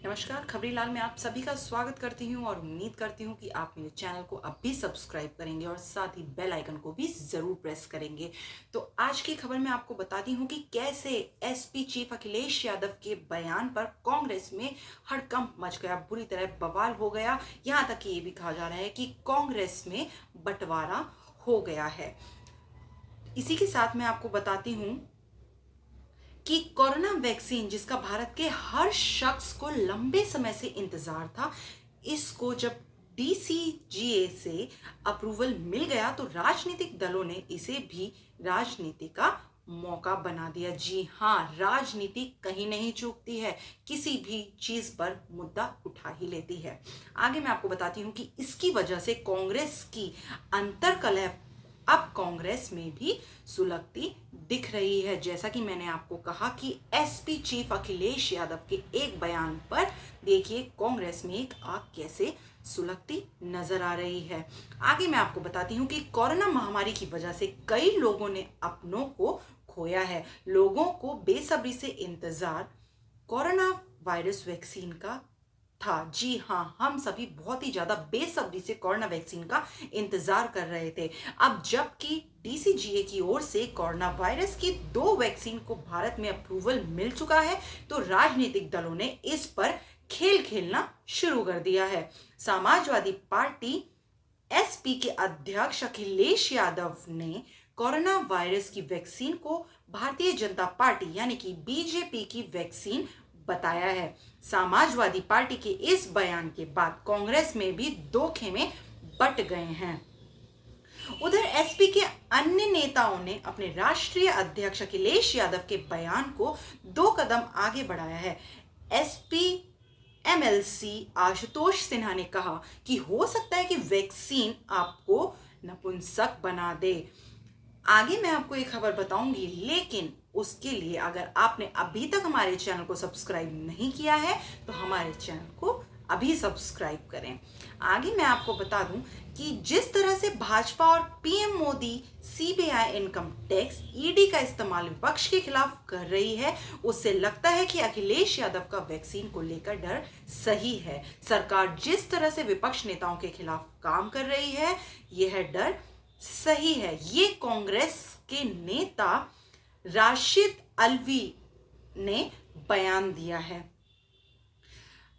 नमस्कार, खबरी लाल में आप सभी का स्वागत करती हूँ और उम्मीद करती हूँ कि आप मेरे चैनल को अब भी सब्सक्राइब करेंगे और साथ ही बेल आइकन को भी ज़रूर प्रेस करेंगे। तो आज की खबर में आपको बताती हूँ कि कैसे एसपी चीफ अखिलेश यादव के बयान पर कांग्रेस में हड़कंप मच गया, बुरी तरह बवाल हो गया। यहाँ तक कि ये भी कहा जा रहा है कि कांग्रेस में बंटवारा हो गया है। इसी के साथ मैं आपको बताती हूँ कि कोरोना वैक्सीन जिसका भारत के हर शख्स को लंबे समय से इंतजार था, इसको जब डीसीजीए से अप्रूवल मिल गया तो राजनीतिक दलों ने इसे भी राजनीति का मौका बना दिया। जी हाँ, राजनीति कहीं नहीं चूकती है, किसी भी चीज पर मुद्दा उठा ही लेती है। आगे मैं आपको बताती हूँ कि इसकी वजह से कांग्रेस की अंतर्कलह अब कांग्रेस में भी सुलगती दिख रही है। जैसा कि मैंने आपको कहा कि एसपी चीफ अखिलेश यादव के एक बयान पर देखिए कांग्रेस में एक आग कैसे सुलगती नजर आ रही है। आगे मैं आपको बताती हूँ कि कोरोना महामारी की वजह से कई लोगों ने अपनों को खोया है। लोगों को बेसब्री से इंतजार कोरोना वायरस वैक्सीन का था। जी हाँ, हम सभी बहुत ही ज्यादा बेसब्री से कोरोना वैक्सीन का इंतजार कर रहे थे। अब जबकि डीसीजीए की ओर से कोरोना वायरस की 2 वैक्सीन को भारत में अप्रूवल मिल चुका है, तो राजनीतिक दलों ने इस पर खेल खेलना शुरू कर दिया है। समाजवादी पार्टी एसपी के अध्यक्ष अखिलेश यादव ने कोरोना वायरस की वैक्सीन को भारतीय जनता पार्टी यानी कि बीजेपी की वैक्सीन बताया है। समाजवादी पार्टी के इस बयान के बाद कांग्रेस में भी दो खेमे बट गए हैं। उधर एसपी के अन्य नेताओं ने अपने राष्ट्रीय अध्यक्ष अखिलेश यादव के बयान को 2 कदम आगे बढ़ाया है। एसपी एमएलसी आशुतोष सिन्हा ने कहा कि हो सकता है कि वैक्सीन आपको नपुंसक बना दे। आगे मैं आपको एक खबर बताऊंगी, लेकिन उसके लिए अगर आपने अभी तक हमारे चैनल को सब्सक्राइब नहीं किया है तो हमारे चैनल को अभी सब्सक्राइब करें। आगे मैं आपको बता दूं कि जिस तरह से भाजपा और PM Modi CBI income tax ED का इस्तेमाल विपक्ष के खिलाफ कर रही है, उससे लगता है कि अखिलेश यादव का वैक्सीन को लेकर डर सही है। सरकार जिस तरह से विपक्ष नेताओं के खिलाफ काम कर रही है, यह डर सही है। ये कांग्रेस के नेता राशिद अलवी ने बयान दिया है।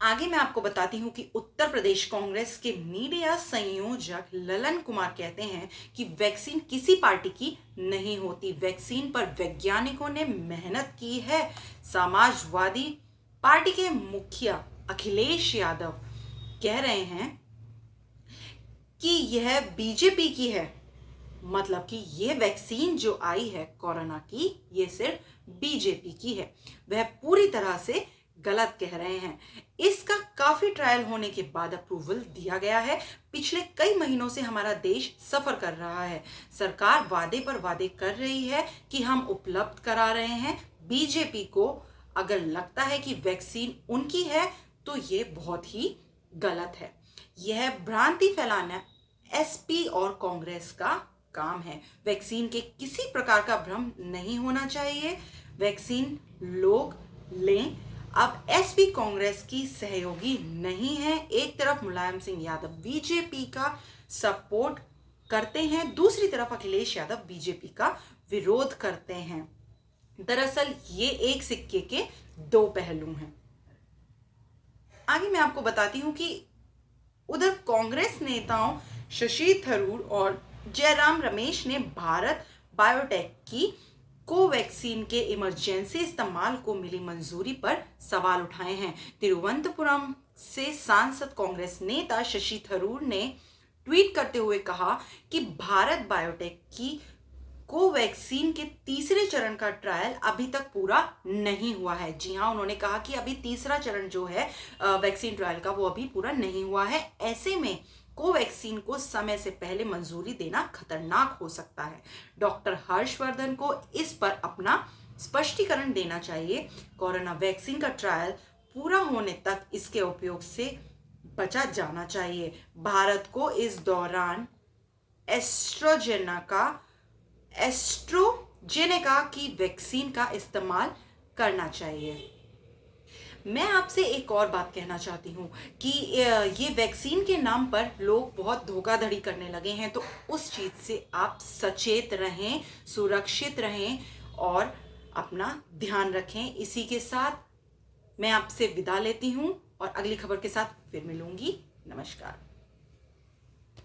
आगे मैं आपको बताती हूं कि उत्तर प्रदेश कांग्रेस के मीडिया संयोजक ललन कुमार कहते हैं कि वैक्सीन किसी पार्टी की नहीं होती, वैक्सीन पर वैज्ञानिकों ने मेहनत की है। समाजवादी पार्टी के मुखिया अखिलेश यादव कह रहे हैं कि यह बीजेपी की है, मतलब कि यह वैक्सीन जो आई है कोरोना की, ये सिर्फ बीजेपी की है। वह पूरी तरह से गलत कह रहे हैं। इसका काफी ट्रायल होने के बाद अप्रूवल दिया गया है। पिछले कई महीनों से हमारा देश सफर कर रहा है। सरकार वादे पर वादे कर रही है कि हम उपलब्ध करा रहे हैं। बीजेपी को अगर लगता है कि वैक्सीन उनकी है तो ये बहुत ही गलत है। यह भ्रांति फैलाना एसपी और कांग्रेस का काम है। वैक्सीन के किसी प्रकार का भ्रम नहीं होना चाहिए। वैक्सीन लोग लें। अब एसपी कांग्रेस की सहयोगी नहीं है। एक तरफ मुलायम सिंह यादव बीजेपी का सपोर्ट करते हैं, दूसरी तरफ अखिलेश यादव बीजेपी का विरोध करते हैं। दरअसल ये एक सिक्के के 2 पहलू हैं। आगे मैं आपको बताती हूं कि उधर कांग्रेस नेताओं शशि थरूर और जयराम रमेश ने भारत बायोटेक की कोवैक्सीन के इमरजेंसी इस्तेमाल को मिली मंजूरी पर सवाल उठाए हैं। तिरुवनंतपुरम से सांसद कांग्रेस नेता शशि थरूर ने ट्वीट करते हुए कहा कि भारत बायोटेक की कोवैक्सीन के तीसरे चरण का ट्रायल अभी तक पूरा नहीं हुआ है। जी हाँ, उन्होंने कहा कि अभी तीसरा चरण जो है वैक्सीन ट्रायल का, वो अभी पूरा नहीं हुआ है। ऐसे में कोवैक्सीन को समय से पहले मंजूरी देना खतरनाक हो सकता है। डॉक्टर हर्षवर्धन को इस पर अपना स्पष्टीकरण देना चाहिए। कोरोना वैक्सीन का ट्रायल पूरा होने तक इसके उपयोग से बचा जाना चाहिए। भारत को इस दौरान एस्ट्रोजेनेका की वैक्सीन का इस्तेमाल करना चाहिए। मैं आपसे एक और बात कहना चाहती हूँ कि ये वैक्सीन के नाम पर लोग बहुत धोखाधड़ी करने लगे हैं, तो उस चीज़ से आप सचेत रहें, सुरक्षित रहें और अपना ध्यान रखें। इसी के साथ मैं आपसे विदा लेती हूँ और अगली खबर के साथ फिर मिलूंगी। नमस्कार।